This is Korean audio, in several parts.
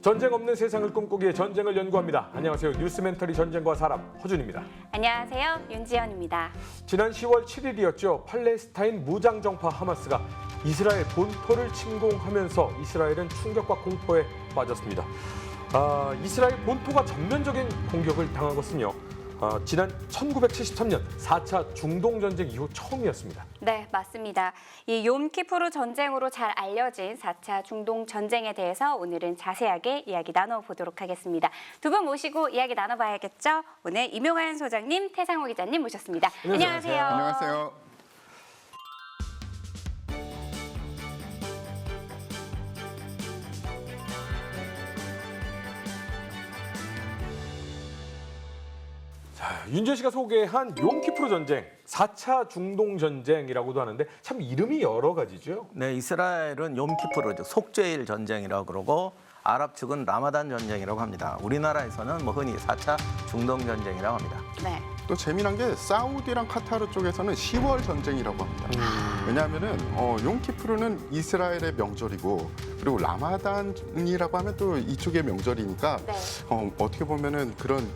전쟁 없는 세상을 꿈꾸기에 전쟁을 연구합니다. 안녕하세요. 뉴스멘터리 전쟁과 사람 허준입니다. 안녕하세요. 윤지연입니다. 지난 10월 7일이었죠. 팔레스타인 무장정파 하마스가 이스라엘 본토를 침공하면서 이스라엘은 충격과 공포에 빠졌습니다. 이스라엘 본토가 전면적인 공격을 당한 것은요. 지난 1973년 4차 중동전쟁 이후 처음이었습니다. 네, 맞습니다. 이 욤키푸르 전쟁으로 잘 알려진 4차 중동 전쟁에 대해서 오늘은 자세하게 이야기 나눠보도록 하겠습니다. 두 분 모시고 이야기 나눠봐야겠죠? 오늘 임용환 소장님, 태상호 기자님 모셨습니다. 안녕하세요. 안녕하세요. 윤재 씨가 소개한 욤키푸르 전쟁, 4차 중동 전쟁이라고도 하는데 참 이름이 여러 가지죠. 네, 이스라엘은 욤키푸르, 즉 속죄일 전쟁이라고 그러고 아랍 측은 라마단 전쟁이라고 합니다. 우리나라에서는 흔히 4차 중동 전쟁이라고 합니다. 네. 또 재미난 게 사우디랑 카타르 쪽에서는 10월 전쟁이라고 합니다. 왜냐하면은 욤키푸르는 이스라엘의 명절이고 그리고 라마단이라고 하면 또 이쪽의 명절이니까 네. 어떻게 보면은 그런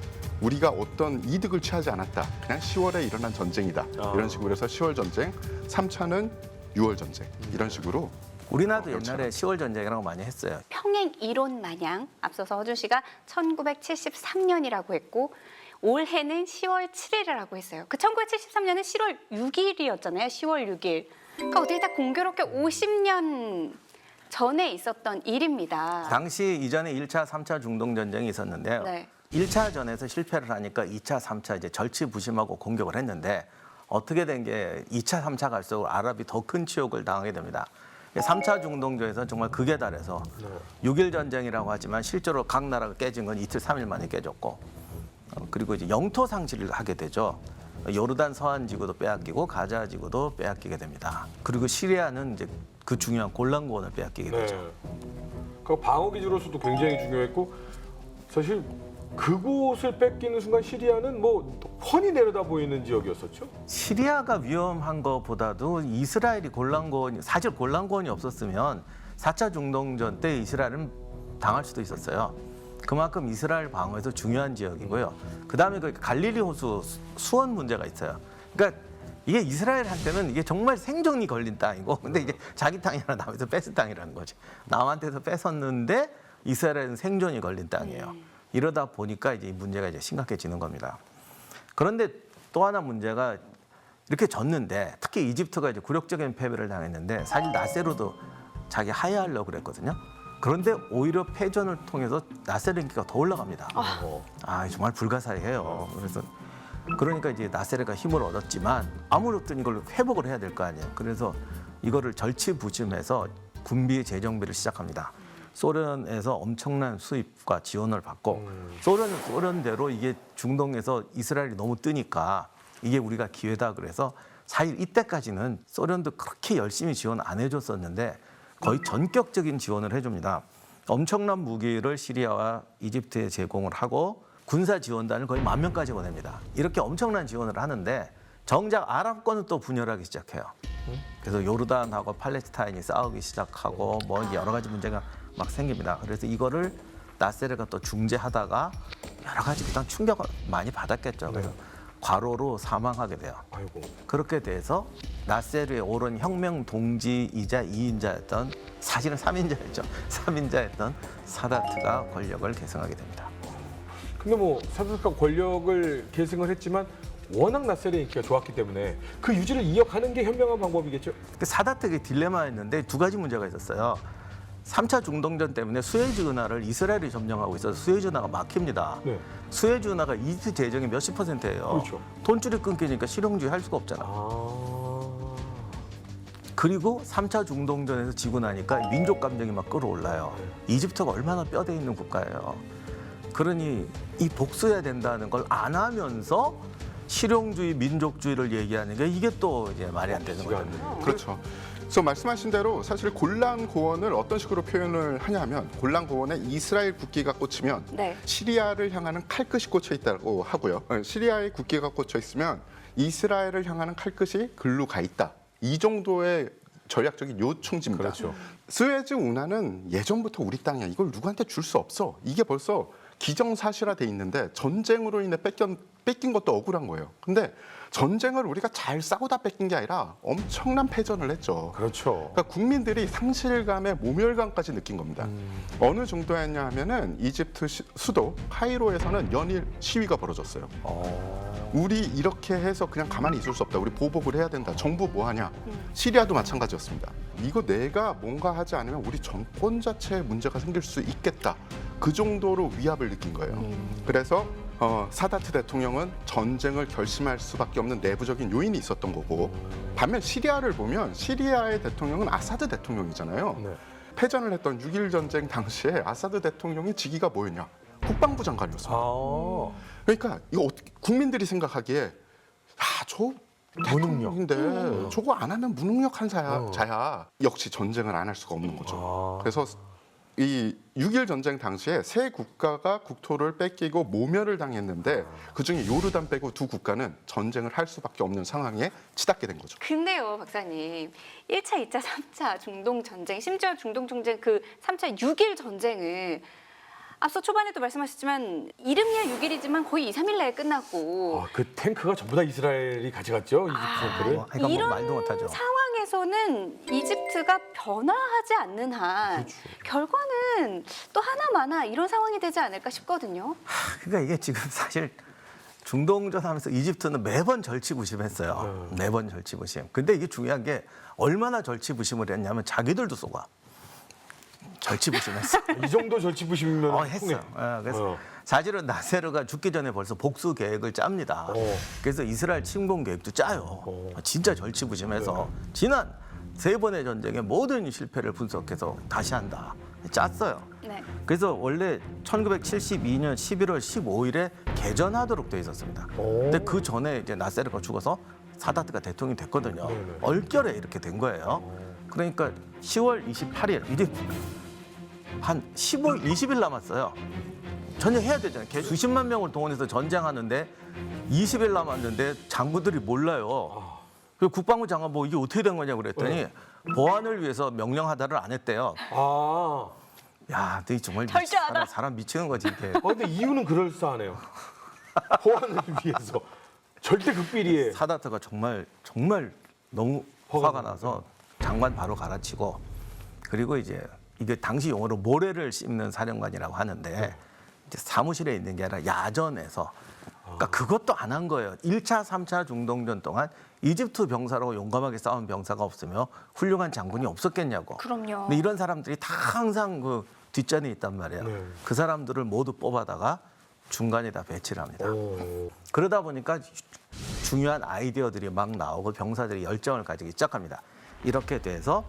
우리가 어떤 이득을 취하지 않았다. 그냥 10월에 일어난 전쟁이다. 이런 식으로 해서 10월 전쟁, 3차는 6월 전쟁 이런 식으로 우리나라도 옛날에 10월 전쟁이라고 많이 했어요. 평행 이론 마냥 앞서서 허준 씨가 1973년이라고 했고 올해는 10월 7일이라고 했어요. 그 1973년은 10월 6일이었잖아요. 10월 6일. 그러니까 어떻게 다 공교롭게 50년 전에 있었던 일입니다. 당시 이전에 1차, 3차 중동 전쟁이 있었는데요. 네. 1차 전에서 실패를 하니까 2차, 3차 이제 절치부심하고 공격을 했는데 어떻게 된 게 2차, 3차 갈수록 아랍이 더 큰 치욕을 당하게 됩니다. 3차 중동전에서 정말 극에 달해서 6일 전쟁이라고 하지만 실제로 각 나라가 깨진 건 이틀, 3일 만에 깨졌고 그리고 이제 영토 상실을 하게 되죠. 요르단 서한 지구도 빼앗기고 가자 지구도 빼앗기게 됩니다. 그리고 시리아는 이제 그 중요한 골란고원을 빼앗기게 되죠. 그 방어 기지로서도 굉장히 중요했고 사실 그곳을 뺏기는 순간 시리아는 뭐 훤히 내려다 보이는 지역이었었죠. 시리아가 위험한 것보다도 이스라엘이 골란고원이 사실 골란고원이 없었으면 4차 중동전 때 이스라엘은 당할 수도 있었어요. 그만큼 이스라엘 방어에서 중요한 지역이고요. 그다음에 그 갈릴리 호수 수원 문제가 있어요. 그러니까 이게 이스라엘한테는 이게 정말 생존이 걸린 땅이고 근데 이게 자기 땅이 아니라 남에서 뺏은 땅이라는 거지. 남한테서 뺏었는데 이스라엘은 생존이 걸린 땅이에요. 이러다 보니까 이제 문제가 이제 심각해지는 겁니다. 그런데 또 하나 문제가 이렇게 졌는데 특히 이집트가 이제 굴욕적인 패배를 당했는데 사실 나세르도 자기 하야하려고 그랬거든요. 그런데 오히려 패전을 통해서 나세르 인기가 더 올라갑니다. 정말 불가사의해요. 그러니까 이제 나세르가 힘을 얻었지만 아무렇든 이걸 회복을 해야 될 거 아니에요. 그래서 이거를 절치부심해서 군비 재정비를 시작합니다. 소련에서 엄청난 수입과 지원을 받고 소련대로 이게 중동에서 이스라엘이 너무 뜨니까 이게 우리가 기회다 그래서 사실 이때까지는 소련도 그렇게 열심히 지원 안 해줬었는데 거의 전격적인 지원을 해줍니다. 엄청난 무기를 시리아와 이집트에 제공을 하고 군사 지원단을 거의 10,000명까지 보냅니다. 이렇게 엄청난 지원을 하는데 정작 아랍권은 또 분열하기 시작해요. 그래서 요르단하고 팔레스타인이 싸우기 시작하고 뭐 여러 가지 문제가 막 생깁니다. 그래서 이거를 나세르가 또 중재하다가 여러 가지 일단 충격을 많이 받았겠죠. 그래서 과로로 사망하게 돼요. 아이고. 그렇게 돼서 나세르의 오랜 혁명 동지이자 2인자였던 사실은 3인자였죠. 3인자였던 사다트가 권력을 계승하게 됩니다. 근데 뭐 사드가 권력을 계승을 했지만 워낙 나세르의 인기가 좋았기 때문에 그 유지를 이어가는 게 현명한 방법이겠죠. 사다트의 딜레마였는데 두 가지 문제가 있었어요. 3차 중동전 때문에 수에즈 운하를 이스라엘이 점령하고 있어서 수에즈 운하가 막힙니다. 네. 수에즈 운하가 이집트 재정의 몇십 %예요. 그렇죠. 돈줄이 끊기니까 실용주의 할 수가 없잖아. 그리고 3차 중동전에서 지고 나니까 민족 감정이 막 끌어올라요. 이집트가 얼마나 뼈대 있는 국가예요. 그러니 이 복수해야 된다는 걸 안 하면서 실용주의, 민족주의를 얘기하는 게 이게 또 이제 말이 안 되는 거죠. 그렇죠. 그래서 말씀하신 대로 사실 골란고원을 어떤 식으로 표현을 하냐면 골란고원에 이스라엘 국기가 꽂히면 네. 시리아를 향하는 칼끝이 꽂혀 있다고 하고요. 시리아의 국기가 꽂혀 있으면 이스라엘을 향하는 칼끝이 글로 가 있다. 이 정도의 전략적인 요충지입니다. 그렇죠. 스웨즈 운하는 예전부터 우리 땅이야. 이걸 누구한테 줄 수 없어. 이게 벌써 기정사실화돼 있는데 전쟁으로 인해 뺏긴 것도 억울한 거예요. 근데 전쟁을 우리가 잘 싸우다 뺏긴 게 아니라 엄청난 패전을 했죠. 그렇죠. 그러니까 국민들이 상실감에 모멸감까지 느낀 겁니다. 어느 정도였냐 하면은 이집트 수도 카이로에서는 연일 시위가 벌어졌어요. 우리 이렇게 해서 그냥 가만히 있을 수 없다. 우리 보복을 해야 된다. 정부 뭐 하냐? 시리아도 마찬가지였습니다. 이거 내가 뭔가 하지 않으면 우리 정권 자체에 문제가 생길 수 있겠다. 그 정도로 위압을 느낀 거예요. 그래서 사다트 대통령은 전쟁을 결심할 수밖에 없는 내부적인 요인이 있었던 거고, 반면 시리아를 보면 시리아의 대통령은 아사드 대통령이잖아요. 네. 패전을 했던 6.1 전쟁 당시에 아사드 대통령의 직위가 뭐였냐? 국방부 장관이었습니다. 아, 그러니까 이거 어떻게 국민들이 생각하기에 저 대통령인데 저거 안 하면 무능력한 자야. 역시 전쟁을 안 할 수가 없는 거죠. 그래서 이 6.1 전쟁 당시에 세 국가가 국토를 뺏기고 모멸을 당했는데 그중에 요르단 빼고 두 국가는 전쟁을 할 수밖에 없는 상황에 치닫게 된 거죠. 근데요, 박사님. 1차, 2차, 3차 중동 전쟁, 심지어 중동 전쟁 그 3차 6.1 전쟁을 앞서 초반에도 말씀하셨지만 이름이야 6.1이지만 거의 2, 3일 내에 끝났고 그 탱크가 전부 다 이스라엘이 가져갔죠. 이집트 탱크를. 그러니까 뭐 이런 말도 못하죠. 상황에서는 이집트가 변화하지 않는 한 결과는 또 하나마나 이런 상황이 되지 않을까 싶거든요. 그러니까 이게 지금 사실 중동전 하면서 이집트는 매번 절치부심했어요. 매번 절치부심. 근데 이게 중요한 게 얼마나 절치부심을 했냐면 자기들도 속아. 절치부심했어. 이 정도 절치부심이면 했어요. 그래서 사실은 나세르가 죽기 전에 벌써 복수 계획을 짭니다. 그래서 이스라엘 침공 계획도 짜요. 진짜 절치부심해서 지난 세 번의 전쟁의 모든 실패를 분석해서 다시 한다. 짰어요. 네. 그래서 원래 1972년 11월 15일에 개전하도록 돼 있었습니다. 근데 그 전에 이제 나세르가 죽어서 사다트가 대통령이 됐거든요. 얼결에 이렇게 된 거예요. 그러니까 10월 28일 이제 한 20일 남았어요. 전쟁해야 되잖아요. 수십만 명을 동원해서 전쟁하는데 20일 남았는데 장군들이 몰라요. 그 국방부 장관 뭐 이게 어떻게 된 거냐고 그랬더니 보안을 위해서 명령하다를 안 했대요. 아, 야, 너 정말 철저하다. 사람 미치는 거지 이게. 근데 이유는 그럴싸하네요. 호환을 위해서 절대 극비리에. 사다트가 정말 너무 화가 나서 장관 바로 갈아치고, 그리고 이제 이게 당시 용어로 모래를 씹는 사령관이라고 하는데 이제 사무실에 있는 게 아니라 야전에서, 그러니까 그것도 안 한 거예요. 1차, 3차 중동전 동안 이집트 병사라고 용감하게 싸운 병사가 없으며 훌륭한 장군이 없었겠냐고. 그럼요. 근데 이런 사람들이 다 항상 그 뒷전에 있단 말이에요. 네. 그 사람들을 모두 뽑아다가 중간에다 배치를 합니다. 오. 그러다 보니까 중요한 아이디어들이 막 나오고 병사들이 열정을 가지기 시작합니다. 이렇게 돼서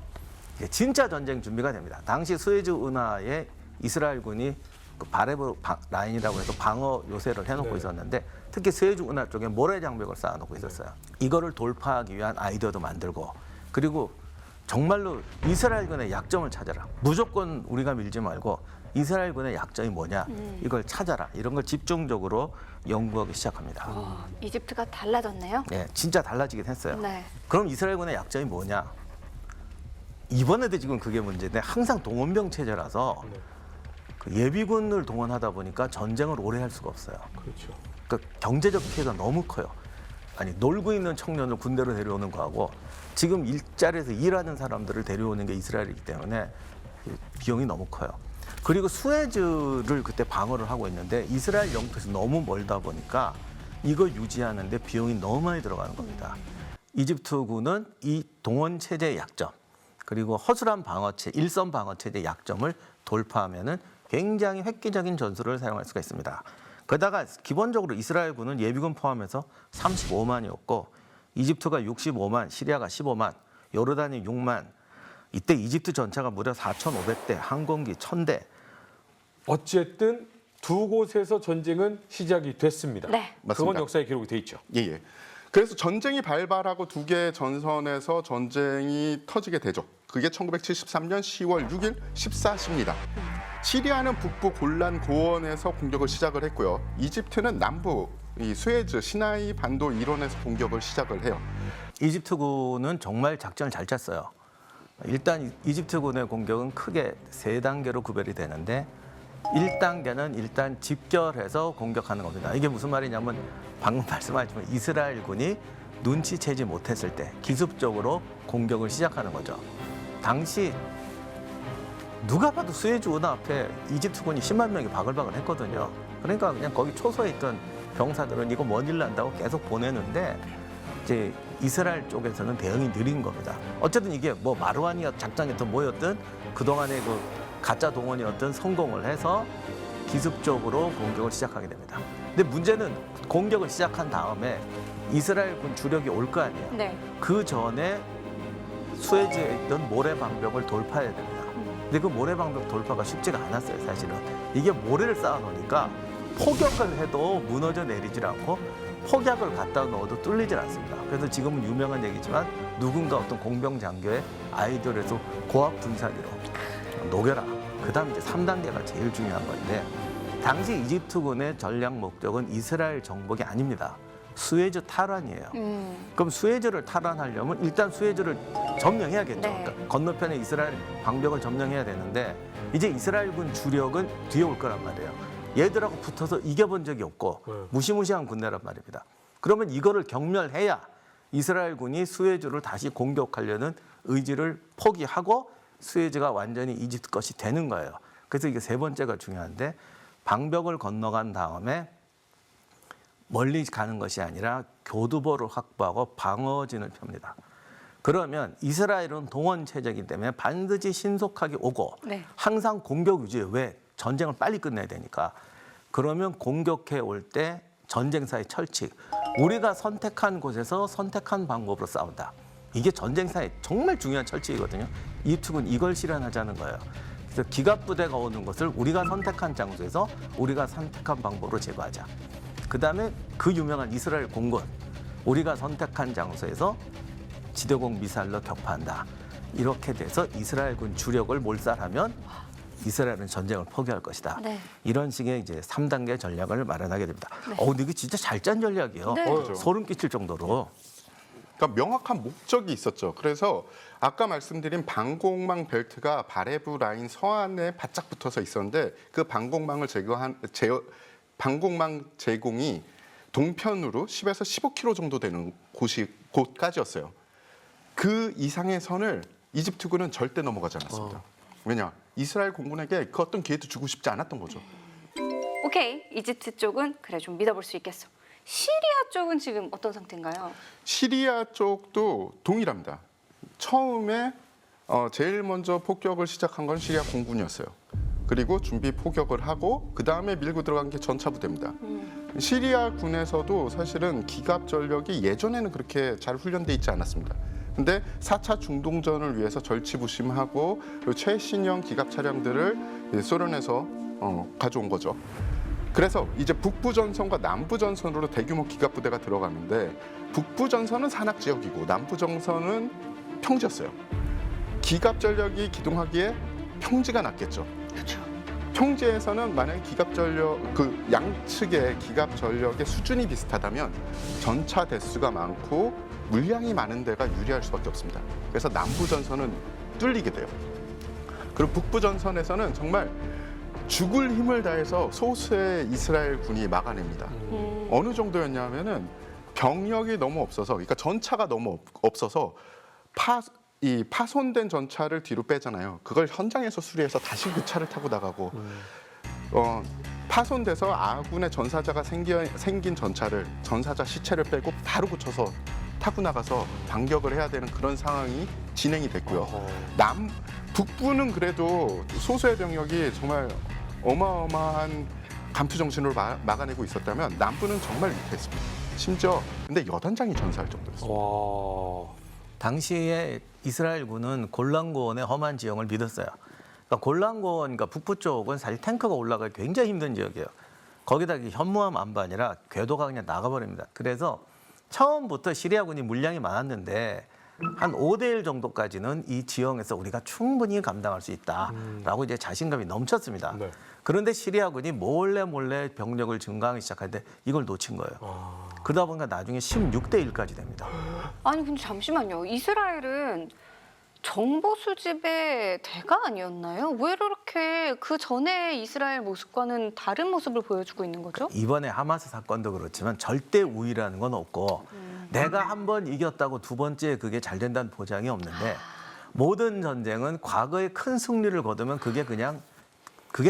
이제 진짜 전쟁 준비가 됩니다. 당시 스웨즈 운하에 이스라엘군이 그 바레브 라인이라고 해서 방어 요새를 해놓고 있었는데 특히 스웨즈 운하 쪽에 모래 장벽을 쌓아놓고 있었어요. 이거를 돌파하기 위한 아이디어도 만들고, 그리고 정말로 이스라엘군의 약점을 찾아라. 무조건 우리가 밀지 말고 이스라엘군의 약점이 뭐냐, 이걸 찾아라. 이런 걸 집중적으로 연구하기 시작합니다. 이집트가 달라졌네요. 네, 진짜 달라지긴 했어요. 네. 그럼 이스라엘군의 약점이 뭐냐? 이번에도 지금 그게 문제인데 항상 동원병 체제라서 그 예비군을 동원하다 보니까 전쟁을 오래 할 수가 없어요. 그렇죠. 그러니까 경제적 피해가 너무 커요. 아니, 놀고 있는 청년을 군대로 데려오는 거하고 지금 일자리에서 일하는 사람들을 데려오는 게 이스라엘이기 때문에 비용이 너무 커요. 그리고 수에즈를 그때 방어를 하고 있는데 이스라엘 영토에서 너무 멀다 보니까 이거 유지하는데 비용이 너무 많이 들어가는 겁니다. 이집트군은 이 동원 체제의 약점, 그리고 허술한 방어체, 일선 방어체제의 약점을 돌파하면은 굉장히 획기적인 전술을 사용할 수가 있습니다. 게다가 기본적으로 이스라엘군은 예비군 포함해서 35만이었고 이집트가 65만, 시리아가 15만, 요르단이 6만. 이때 이집트 전차가 무려 4,500대, 항공기 1,000대. 어쨌든 두 곳에서 전쟁은 시작이 됐습니다. 네. 그건 맞습니다. 역사에 기록이 돼 있죠. 예. 그래서 전쟁이 발발하고 두 개의 전선에서 전쟁이 터지게 되죠. 그게 1973년 10월 6일 14시입니다. 시리아는 북부 골란 고원에서 공격을 시작을 했고요. 이집트는 남부 이 수에즈 시나이 반도 일원에서 공격을 시작을 해요. 이집트군은 정말 작전을 잘 짰어요. 일단 이집트군의 공격은 크게 세 단계로 구별이 되는데 1단계는 일단 집결해서 공격하는 겁니다. 이게 무슨 말이냐면 방금 말씀하셨지만 이스라엘군이 눈치채지 못했을 때 기습적으로 공격을 시작하는 거죠. 당시 누가 봐도 수에즈 운하 앞에 이집트군이 10만 명이 바글바글 했거든요. 그러니까 그냥 거기 초소에 있던 병사들은 이거 뭔 일 난다고 계속 보내는데 이제 이스라엘 쪽에서는 대응이 느린 겁니다. 어쨌든 이게 뭐 마르완이었 작전이었든 뭐였든 그동안의 그 가짜 동원이었든 성공을 해서 기습적으로 공격을 시작하게 됩니다. 근데 문제는 공격을 시작한 다음에 이스라엘군 주력이 올 거 아니에요. 네. 그 전에 수에즈에 있던 모래 방벽을 돌파해야 됩니다. 근데 그 모래 방벽 돌파가 쉽지가 않았어요, 사실은. 이게 모래를 쌓아놓으니까 폭격을 해도 무너져 내리질 않고 폭약을 갖다 넣어도 뚫리질 않습니다. 그래서 지금은 유명한 얘기지만 누군가 어떤 공병 장교의 아이디어에서 고압 분사기로 녹여라. 그다음 이제 3단계가 제일 중요한 건데 당시 이집트군의 전략 목적은 이스라엘 정복이 아닙니다. 수에즈 탈환이에요. 그럼 수에즈를 탈환하려면 일단 수에즈를 점령해야겠죠. 네. 그러니까 건너편에 이스라엘 방벽을 점령해야 되는데 이제 이스라엘군 주력은 뒤에 올 거란 말이에요. 얘들하고 붙어서 이겨본 적이 없고 무시무시한 군대란 말입니다. 그러면 이거를 경멸해야 이스라엘군이 수에즈를 다시 공격하려는 의지를 포기하고 수에즈가 완전히 이집트 것이 되는 거예요. 그래서 이게 세 번째가 중요한데 방벽을 건너간 다음에 멀리 가는 것이 아니라 교두보를 확보하고 방어진을 펴니다. 그러면 이스라엘은 동원 체제이기 때문에 반드시 신속하게 오고 네. 항상 공격 위주에 왜 전쟁을 빨리 끝내야 되니까 그러면 공격해 올 때 전쟁사의 철칙 우리가 선택한 곳에서 선택한 방법으로 싸운다. 이게 전쟁사의 정말 중요한 철칙이거든요. 이집트군 이걸 실현하자는 거예요. 그래서 기갑부대가 오는 것을 우리가 선택한 장소에서 우리가 선택한 방법으로 제거하자. 그다음에 그 유명한 이스라엘 공군 우리가 선택한 장소에서 지대공 미사일로 격파한다. 이렇게 돼서 이스라엘군 주력을 몰살하면 이스라엘은 전쟁을 포기할 것이다. 네. 이런 식의 이제 3단계 전략을 마련하게 됩니다. 근데 이거 진짜 잘 짠 전략이에요. 네. 소름 끼칠 정도로. 그러니까 명확한 목적이 있었죠. 그래서 아까 말씀드린 방공망 벨트가 바레브 라인 서안에 바짝 붙어서 있었는데 그 방공망을 방공망 제공이 동편으로 10에서 15km 정도 되는 곳까지였어요. 그 이상의 선을 이집트군은 절대 넘어가지 않았습니다. 왜냐? 이스라엘 공군에게 그 어떤 기회도 주고 싶지 않았던 거죠. 오케이. 이집트 쪽은 그래 좀 믿어볼 수 있겠어. 시리아 쪽은 지금 어떤 상태인가요? 시리아 쪽도 동일합니다. 처음에 제일 먼저 폭격을 시작한 건 시리아 공군이었어요. 그리고 준비 포격을 하고 그 다음에 밀고 들어간 게 전차 부대입니다. 시리아 군에서도 사실은 기갑 전력이 예전에는 그렇게 잘 훈련돼 있지 않았습니다. 근데 4차 중동전을 위해서 절치부심하고 그리고 최신형 기갑 차량들을 소련에서 가져온 거죠. 그래서 이제 북부 전선과 남부 전선으로 대규모 기갑 부대가 들어가는데 북부 전선은 산악 지역이고 남부 전선은 평지였어요. 기갑 전력이 기동하기에 평지가 낫겠죠. 그렇죠. 평지에서는 만약에 기갑 전력 그 양측의 기갑 전력의 수준이 비슷하다면 전차 대수가 많고 물량이 많은 데가 유리할 수밖에 없습니다. 그래서 남부 전선은 뚫리게 돼요. 그리고 북부 전선에서는 정말 죽을 힘을 다해서 소수의 이스라엘 군이 막아냅니다. 어느 정도였냐면은 병력이 너무 없어서, 그러니까 전차가 너무 없어서 파손된 전차를 뒤로 빼잖아요. 그걸 현장에서 수리해서 다시 그 차를 타고 나가고, 파손돼서 아군의 전사자가 생긴 전사자 시체를 빼고 바로 고쳐서 타고 나가서 반격을 해야 되는 그런 상황이 진행이 됐고요. 북부는 그래도 소수의 병력이 정말 어마어마한 감투 정신으로 막아내고 있었다면 남부는 정말 위태했습니다. 심지어 근데 8장이 전사할 정도였습니다. 와. 당시에 이스라엘군은 골란고원의 험한 지형을 믿었어요. 그러니까 골란고원, 그러니까 북부 쪽은 사실 탱크가 올라가기 굉장히 힘든 지역이에요. 거기다 현무암 안반이라 궤도가 그냥 나가버립니다. 그래서 처음부터 시리아군이 물량이 많았는데 한 5대1 정도까지는 이 지형에서 우리가 충분히 감당할 수 있다라고 이제 자신감이 넘쳤습니다. 네. 그런데 시리아군이 몰래 병력을 증강하기 시작할 때 이걸 놓친 거예요. 그러다 보니까 나중에 16대1까지 됩니다. 아니 근데 잠시만요. 이스라엘은 정보 수집의 대가 아니었나요? 왜 이렇게 그 전에 이스라엘 모습과는 다른 모습을 보여주고 있는 거죠? 이번에 하마스 사건도 그렇지만 절대 우위라는 건 없고 내가 한 번 이겼다고 두 번째 그게 잘 된다는 보장이 없는데 모든 전쟁은 과거에 큰 승리를 거두면 그게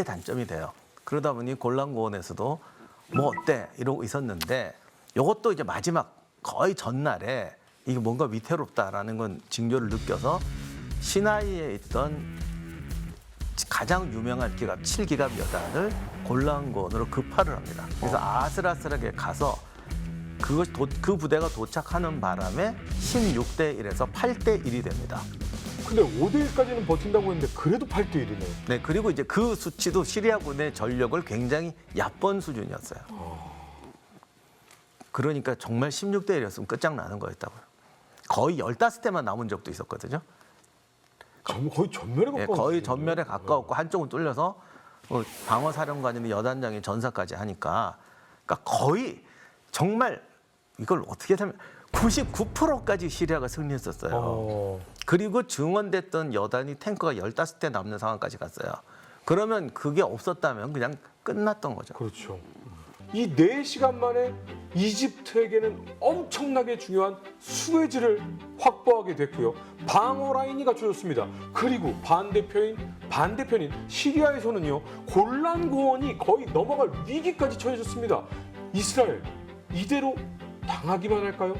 단점이 돼요. 그러다 보니 골란고원에서도 뭐 어때 이러고 있었는데 이것도 이제 마지막 거의 전날에 이게 뭔가 위태롭다라는 건 징조를 느껴서 시나이에 있던 가장 유명한 기갑 7기갑 여단을 골란고원으로 급파를 합니다. 그래서 아슬아슬하게 가서 그 부대가 도착하는 바람에 16대 1에서 8대 1이 됩니다. 근데 5대 1까지는 버틴다고 했는데 그래도 8대 1이네요. 네, 그리고 이제 그 수치도 시리아군의 전력을 굉장히 얕본 수준이었어요. 그러니까 정말 16대 1이었으면 끝장나는 거였다고요. 거의 15대만 남은 적도 있었거든요. 거의 전멸에 가까운. 예, 거의 수준이네요. 전멸에 가까웠고 한쪽은 뚫려서 방어사령관이나 여단장이 전사까지 하니까 그러니까 거의 정말 이걸 어떻게 하면 99%까지 시리아가 승리했었어요. 그리고 증원됐던 여단이 탱크가 15대 남는 상황까지 갔어요. 그러면 그게 없었다면 그냥 끝났던 거죠. 그렇죠. 이 4시간 만에 이집트에게는 엄청나게 중요한 수에즈를 확보하게 됐고요. 방어 라인이 갖춰졌습니다. 그리고 반대편인 시리아에서는요. 골란 고원이 거의 넘어갈 위기까지 처해졌습니다. 이스라엘 이대로 당하기만 할까요?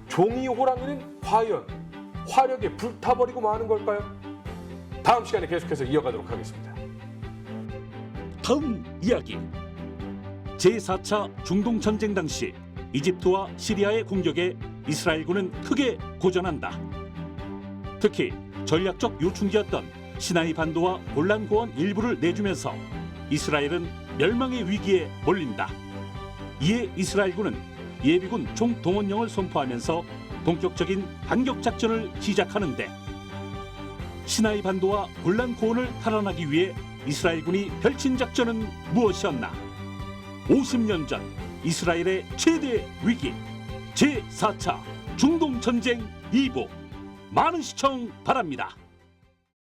종이 호랑이는 과연 화력에 불타버리고 마는 걸까요? 다음 시간에 계속해서 이어가도록 하겠습니다. 다음 이야기. 제4차 중동전쟁 당시 이집트와 시리아의 공격에 이스라엘군은 크게 고전한다. 특히 전략적 요충지였던 시나이 반도와 골란 고원 일부를 내주면서 이스라엘은 멸망의 위기에 몰린다. 이에 이스라엘군은 예비군 총동원령을 선포하면서 본격적인 반격 작전을 시작하는데 시나이 반도와 골란 고원을 탈환하기 위해 이스라엘군이 펼친 작전은 무엇이었나? 50년 전 이스라엘의 최대 위기 제4차 중동전쟁 2부 많은 시청 바랍니다.